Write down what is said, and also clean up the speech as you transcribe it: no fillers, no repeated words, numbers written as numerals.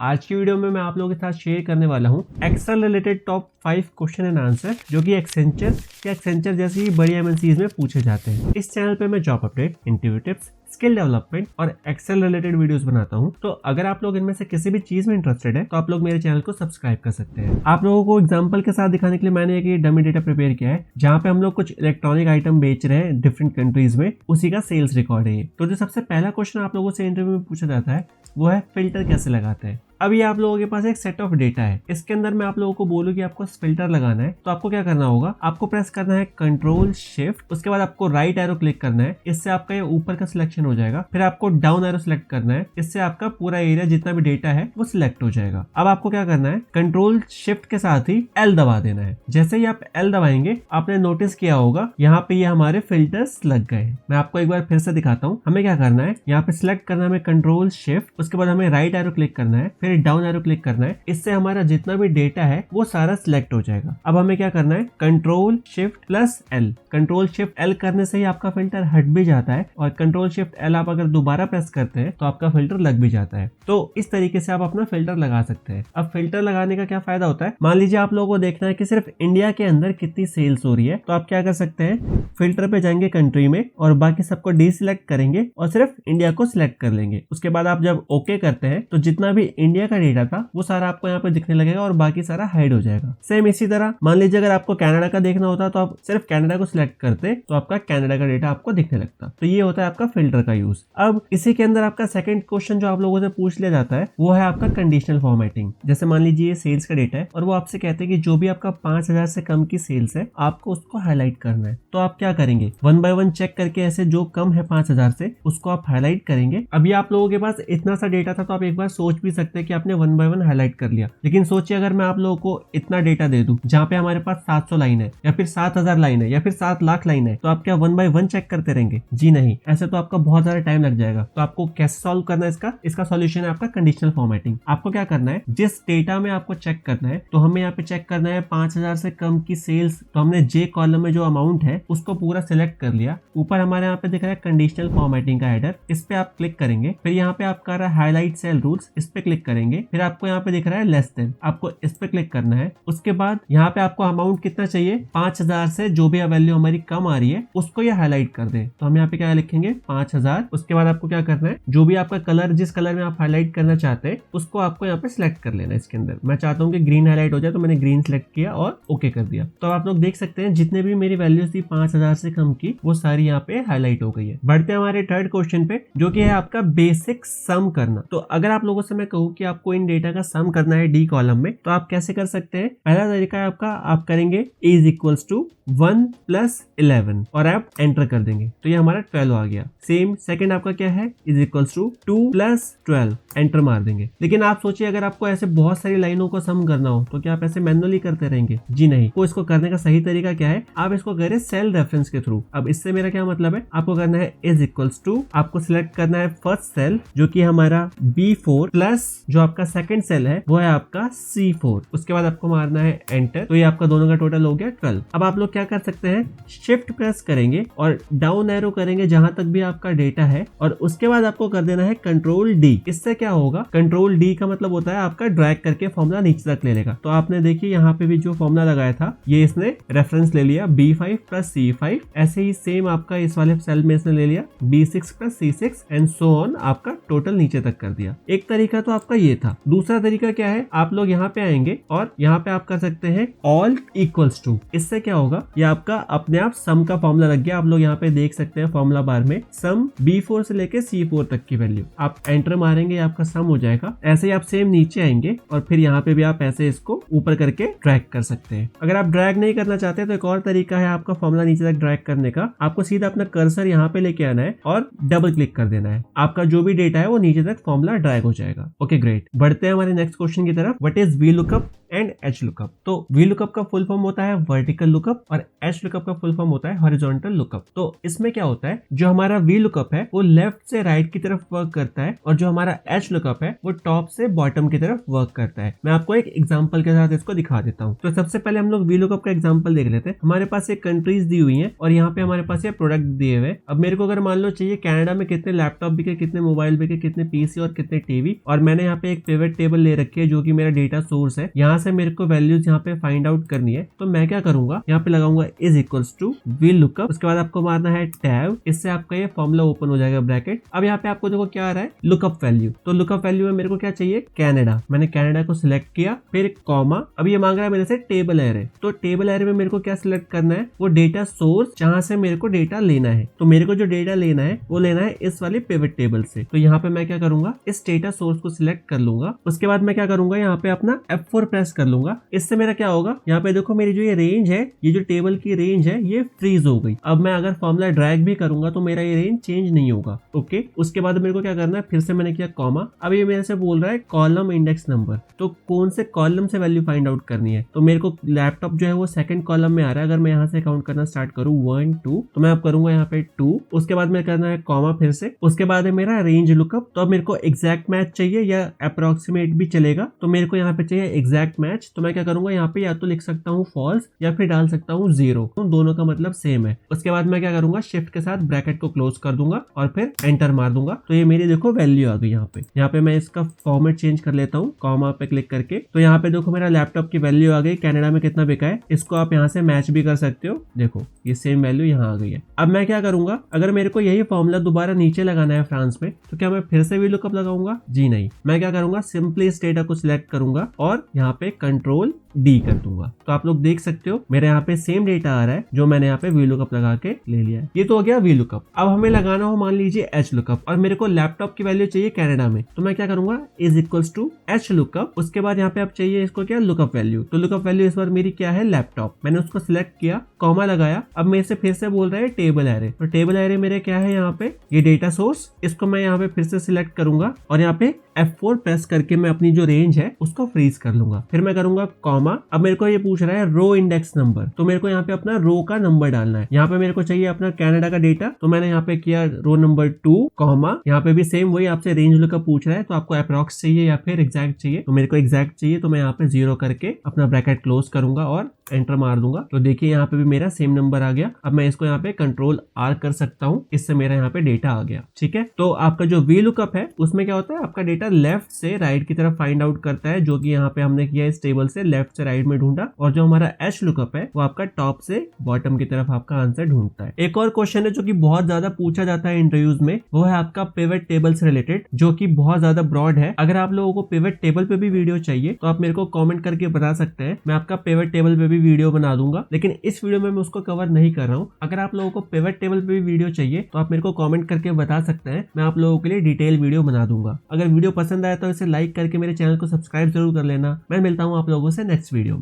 आज की वीडियो में मैं आप लोगों के साथ शेयर करने वाला हूं Excel related top 5 question and answer जो कि एक्सेंचर जैसी बड़ी एमएनसीज में पूछे जाते हैं। इस चैनल पे मैं job update, interview tips, skill development और एक्सेल रिलेटेड वीडियोस बनाता हूं। तो अगर आप लोग इनमें से किसी भी चीज में इंटरेस्टेड है तो आप लोग मेरे चैनल को सब्सक्राइब कर सकते हैं। आप लोगों को एग्जांपल के साथ दिखाने के लिए मैंने एक डमी डेटा प्रिपेयर किया है जहां पे हम लोग कुछ इलेक्ट्रॉनिक आइटम बेच रहे हैं डिफरेंट कंट्रीज में, उसी का सेल्स रिकॉर्ड है ये। तो जो सबसे पहला क्वेश्चन आप लोगों से इंटरव्यू में पूछा जाता है वो है फिल्टर कैसे लगाते हैं। अब ये आप लोगों के पास एक सेट ऑफ डेटा है, इसके अंदर मैं आप लोगों को बोलूं कि आपको फिल्टर लगाना है तो आपको क्या करना होगा, आपको प्रेस करना है कंट्रोल शिफ्ट, उसके बाद आपको राइट एरो क्लिक करना है, इससे आपका ये ऊपर का सिलेक्शन हो जाएगा। फिर आपको डाउन एरो सिलेक्ट करना है, इससे आपका पूरा एरिया जितना भी डेटा है वो सिलेक्ट हो जाएगा। अब आपको क्या करना है, कंट्रोल शिफ्ट के साथ ही एल दबा देना है। जैसे ही आप एल दबाएंगे आपने नोटिस किया होगा यहाँ पे ये हमारे फिल्टर्स लग गए। मैं आपको एक बार फिर से दिखाता हूँ। हमें क्या करना है, यहाँ पे सिलेक्ट करना है कंट्रोल शिफ्ट, उसके बाद हमें राइट एरो क्लिक करना है, फिर डाउन एरो क्लिक करना है, इससे हमारा जितना भी डेटा है वो सारा सिलेक्ट हो जाएगा। अब हमें क्या करना है, control shift plus L. Control shift L करने से ही आपका फिल्टर हट भी जाता है और कंट्रोल शिफ्ट एल आप अगर दोबारा प्रेस करते हैं तो आपका फिल्टर लग भी जाता है। तो इस तरीके से आप अपना फिल्टर लगा सकते हैं। अब फिल्टर लगाने का क्या फायदा होता है, मान लीजिए आप लोगों को देखना है कि सिर्फ इंडिया के अंदर कितनी सेल्स हो रही है, तो आप क्या कर सकते हैं, फिल्टर पे जाएंगे कंट्री में और बाकी सबको डीसिलेक्ट करेंगे और सिर्फ इंडिया को सिलेक्ट कर लेंगे। उसके बाद आप जब ओके करते हैं तो जितना भी इंडिया का डेटा था वो सारा आपको यहाँ पे दिखने लगेगा और बाकी सारा हाइड हो जाएगा। सेम इसी तरह मान लीजिए अगर आपको कनाडा का देखना होता तो आप सिर्फ कनाडा को सिलेक्ट करते तो आपका कनाडा का डेटा आपको दिखने लगता। तो ये होता है आपका फिल्टर का यूज। अब इसी के अंदर आपका सेकंड क्वेश्चन जो आप लोगों से पूछ लिया जाता है वो है आपका कंडीशनल फॉर्मेटिंग। जैसे मान लीजिए ये सेल्स का डेटा है और वो आपसे कहते हैं कि जो भी आपका 5000 से कम की सेल्स है आपको उसको हाईलाइट करना है। तो आप क्या करेंगे, 1 बाय 1 चेक करके ऐसे जो कम है 5000 से उसको आप हाईलाइट करेंगे। अभी आप लोगों के पास इतना सा डेटा था तो आप एक बार सोच भी सकते हैं कि आपने 1 बाय 1 हाईलाइट कर लिया। लेकिन सोचिए अगर मैं आप लोगों को इतना डेटा दे दूं जहां पे हमारे पास 700 लाइन है या फिर 7000 लाइन है या फिर 7 लाख लाइन है, तो आप क्या 1 बाय 1 चेक करते रहेंगे? जी नहीं, ऐसे तो आपका बहुत सारा टाइम लग जाएगा। तो आपको कैसे सॉल्व करना है इसका सॉल्यूशन है आपका कंडीशनल फॉर्मेटिंग। आपको क्या करना है, जिस डेटा में आपको चेक करना है तो हमें यहाँ पे चेक करना है 5000 से कम की सेल्स। तो हमने जे कॉलम में जो अमाउंट है उसको पूरा सिलेक्ट कर लिया। ऊपर हमारे यहाँ पे दिख रहा है कंडीशनल फॉर्मेटिंग का हेडर, इस पे आप क्लिक करेंगे। फिर यहाँ पे आपका रहा हाईलाइट सेल रूल्स, इस पे क्लिक करेंगे। फिर आपको यहाँ पे दिख रहा है लेस देन, आपको इस पे क्लिक करना है। उसके बाद यहाँ पे आपको अमाउंट कितना चाहिए, 5000 से जो भी वैल्यू हमारी कम आ रही है उसको ये हाईलाइट कर दे। तो हम यहाँ पे क्या लिखेंगे, 5000। उसके बाद आपको क्या करना है, जो भी आपका कलर, जिस कलर में आप हाईलाइट करना चाहते हैं उसको आपको यहाँ पे सिलेक्ट कर लेना है। इसके अंदर मैं चाहता हूँ कि ग्रीन हाईलाइट हो जाए तो मैंने ग्रीन सिलेक्ट किया और ओके कर दिया। तो आप लोग देख सकते हैं जितने भी मेरी वैल्यूज थी 5000 से कम की वो सारी यहाँ पे हाईलाइट हो गई है। बढ़ते हैं हमारे थर्ड क्वेश्चन पे जो कि है आपका बेसिक सम करना। तो अगर आप लोगों से मैं कहूँ कि आपको इन डेटा का सम करना है डी कॉलम में तो आप कैसे कर सकते हैं। पहला तरीका है आपका, आप करेंगे इज इक्वल्स टू 1 प्लस 11 और आप एंटर कर देंगे तो ये हमारा 12 आ गया। सेम सेकंड आपका क्या है, is equals to 2 plus 12, enter मार देंगे। लेकिन आप सोचिए अगर आपको ऐसे बहुत सारी लाइनों को सम करना हो तो क्या आप ऐसे मैनुअली करते रहेंगे? जी नहीं। तो इसको करने का सही तरीका क्या है, आप इसको करें सेल रेफरेंस के थ्रू। अब इससे मेरा क्या मतलब है, आपको करना है इज इक्वल्स टू, आपको सिलेक्ट करना है फर्स्ट सेल जो कि हमारा B4 प्लस जो आपका सेकंड सेल है वो है आपका C4। उसके बाद आपको मारना है एंटर, तो ये आपका दोनों का टोटल हो गया 12। अब आप लोग क्या कर सकते हैं, शिफ्ट प्रेस करेंगे और डाउन एरो करेंगे जहां तक भी आपका डेटा है और उसके बाद आपको कर देना है कंट्रोल डी। इससे क्या होगा, कंट्रोल डी का मतलब होता है आपका ड्रैग करके फॉर्मूला नीचे तक ले लेगा। तो आपने देखिए यहाँ पे भी जो फॉर्मूला लगाया था ये इसने रेफरेंस ले लिया B5 प्लस C5, ऐसे ही सेम आपका इस वाले सेल में इसने ले लिया B6 plus C6 and so on, आपका टोटल नीचे तक कर दिया। एक तरीका तो आपका ये था। दूसरा तरीका क्या है, आप लोग यहाँ पे आएंगे और यहाँ पे आप कर सकते हैं ऑल्ट इक्वल्स टू। इससे क्या होगा, ये आपका अपने आप सम का फॉर्मूला लग गया। आप लोग यहाँ पे देख सकते हैं फॉर्मूला बार में सम B4 से लेके C4 तक की वैल्यू, आप एंटर मारेंगे आपका सम हो जाएगा। ऐसे ही आप सेम नीचे आएंगे और फिर यहाँ पे भी आप ऐसे इसको ऊपर करके ड्रैग कर सकते हैं। अगर आप ड्रैग नहीं करना चाहते तो एक और तरीका है आपका फॉर्मूला नीचे तक ड्रैग करने का। आपको सीधा अपना कर्सर यहाँ पे लेके आना है और डबल क्लिक कर देना है, आपका जो भी डेटा है वो नीचे तक फॉर्मूला ड्रैग हो जाएगा। ओके ग्रेट, बढ़ते हैं हमारे नेक्स्ट क्वेश्चन की तरफ। What is V lookup and H lookup. तो वी लुकअप का फुल फॉर्म होता है वर्टिकल लुकअप और एच लुकअप का फुल फॉर्म होता है हॉरिजॉन्टल लुकअप। तो इसमें क्या होता है, जो हमारा वी लुकअप है वो लेफ्ट से राइट की तरफ वर्क करता है और जो हमारा एच लुकअप है वो टॉप से बॉटम की तरफ वर्क करता है। मैं आपको एक एग्जांपल के साथ इसको दिखा देता हूँ। तो सबसे पहले हम लोग वी लुकअप का एग्जांपल देख लेते हैं। हमारे पास ये कंट्रीज दी हुई है और यहाँ पे हमारे पास ये प्रोडक्ट दिए हुए। अब मेरे को अगर मान लो चाहिए कनाडा में कितने लैपटॉप बिके, कितने मोबाइल बिके, कितने पीसी और कितने टीवी, और मैंने यहाँ पे एक पिवट टेबल ले रखी है जो कि मेरा डेटा सोर्स है। यहाँ से मेरे को वैल्यूज यहाँ पे फाइंड आउट करनी है। तो मैं क्या करूंगा, यहाँ पे लगाऊंगा is equals to V lookup, उसके बाद आपको मारना है टैब, इससे आपका ये फॉर्मूला ओपन हो जाएगा ब्रैकेट। अब यहाँ पे आपको देखो क्या आ रहा है, लुकअप वैल्यू। तो लुकअप वैल्यू में मेरे को क्या चाहिए, कनाडा। मैंने कनाडा को सिलेक्ट किया, फिर कॉमा। अब ये मांग रहा है मेरे से टेबल एरे। तो टेबल एरे में मेरे को क्या सिलेक्ट करना है, वो डेटा सोर्स जहां से मेरे को डेटा लेना है। तो मेरे को जो डेटा लेना है वो लेना है इस वाली पिवट टेबल से। तो यहाँ पे मैं क्या करूंगा, इस डेटा सोर्स को सिलेक्ट कर लूंगा। उसके बाद मैं क्या करूंगा, यहाँ पे अपना F4 प्रेस कर लूंगा। इससे मेरा क्या होगा, यहाँ पे देखो मेरी जो ये रेंज है, ये जो टेबल की रेंज है ये फ्रीज हो गई। अब मैं अगर फॉर्मूला ड्रैग भी करूंगा तो मेरा ये रेंज चेंज नहीं होगा। ओके, उसके बाद मेरे को क्या करना है, फिर से मैंने किया कॉमा। अब ये मेरे से बोल रहा है कॉलम इंडेक्स नंबर। तो कौन से कॉलम से वैल्यू फाइंड आउट करनी है। तो मेरे को लैपटॉप जो है वो सेकंड कॉलम में आ रहा है। अगर मैं यहाँ से काउंट करना स्टार्ट करूँ 1 2, तो मैं अब करूंगा यहाँ पे 2। उसके बाद मैं करना है कॉमा फिर से। उसके बाद है मेरा रेंज लुकअप। तो अब मेरे को एग्जैक्ट मैच चाहिए या अप्रोक्सीमेट भी चलेगा। तो मेरे को यहाँ पे चाहिए एग्जैक्ट मैच। तो मैं क्या करूंगा, यहाँ पे या तो लिख सकता हूँ फॉल्स या फिर डाल सकता हूँ 0। दोनों का मतलब सेम है। उसके बाद मैं क्या करूंगा, शिफ्ट के साथ ब्रैकेट को क्लोज कर दूंगा और फिर एंटर मार दूंगा। तो ये मेरी देखो वैल्यू आ गई। यहाँ पे मैं इसका फॉर्मेट चेंज कर लेता हूँ, कॉमा पे क्लिक करके। तो यहाँ पे देखो मेरा लैपटॉप की वैल्यू आ गई, कनाडा में कितना बिका है। इसको आप यहाँ से मैच भी कर सकते हो। देखो ये सेम वैल्यू यहाँ आ गई है। अब मैं क्या करूंगा, अगर मेरे को यही फॉर्मूला दोबारा नीचे लगाना है फ्रांस में, तो क्या मैं फिर से वी लुकअप लगाऊंगा? जी नहीं, मैं क्या करूंगा, सिंपली इस डेटा को सिलेक्ट करूंगा और यहाँ पे कंट्रोल डी कर दूंगा। तो आप लोग देख सकते हो मेरे यहाँ पे सेम डेटा आ रहा है जो मैंने यहाँ पे वी लुकअप लगा के ले लिया है। ये तो हो गया वी लुकअप। अब हमें लगाना हो मान लीजिए एच लुकअप और मेरे को लैपटॉप की वैल्यू चाहिए कनाडा में। तो मैं क्या करूंगा, is equals to H lookup. उसके बाद यहाँ पे आप चाहिए इसको क्या, लुकअप वैल्यू। तो लुकअप वैल्यू इस बार मेरी क्या है, लैपटॉप। मैंने उसको सिलेक्ट किया, कॉमा लगाया। अब मेरे से फिर से बोल रहा है टेबल एरे। तो टेबल एरे मेरे क्या है, यहाँ पे ये डेटा सोर्स। इसको मैं यहाँ पे फिर से सिलेक्ट करूंगा और यहाँ पे F4 प्रेस करके मैं अपनी जो रेंज है उसको फ्रीज कर लूंगा। फिर मैं करूंगा कॉमा। अब मेरे को ये पूछ रहा है रो इंडेक्स नंबर। तो मेरे को यहाँ पे अपना रो का नंबर डालना है। यहाँ पे मेरे को चाहिए अपना कनाडा का डेटा। तो मैंने यहाँ पे किया रो नंबर 2 कॉमा। यहाँ पे भी सेम वही आपसे रेंज लुकअप पूछ रहा है। तो आपको अप्रॉक्स चाहिए या फिर एग्जैक्ट चाहिए। तो मेरे को एग्जैक्ट चाहिए। तो मैं यहाँ पे 0 करके अपना ब्रैकेट क्लोज करूंगा और एंटर मार दूंगा। तो देखिए यहाँ पे भी मेरा सेम नंबर आ गया। अब मैं इसको यहाँ पे कंट्रोल R कर सकता हूँ, इससे मेरा यहाँ पे डेटा आ गया। ठीक है, तो आपका जो वी लुकअप है उसमें क्या होता है, आपका डेटा लेफ्ट से राइट की तरफ फाइंड आउट करता है, जो कि यहाँ पे हमने किया इस टेबल से लेफ्ट से राइट में ढूंढा। और जो हमारा एच लुकअप है वो आपका टॉप से बॉटम की तरफ आपका आंसर ढूंढता है। एक और क्वेश्चन है जो कि बहुत ज्यादा पूछा जाता है इंटरव्यूज में, वो है आपका पिवट टेबल से रिलेटेड, जो कि बहुत ज्यादा ब्रॉड है। अगर आप लोगों को पिवट टेबल पे भी वीडियो चाहिए तो आप मेरे को कॉमेंट करके बता सकते हैं, मैं आपका पिवट टेबल पे भी वीडियो बना दूंगा। लेकिन इस वीडियो में मैं उसको कवर नहीं कर रहा हूँ। अगर आप लोगों को पिवट टेबल पे भी वीडियो चाहिए तो आप मेरे को कमेंट करके बता सकते हैं, मैं आप लोगों के लिए डिटेल वीडियो बना दूंगा। अगर वीडियो पसंद आया तो इसे लाइक करके मेरे चैनल को सब्सक्राइब जरूर कर लेना। मैं मिलता हूँ आप लोगों से नेक्स्ट वीडियो में।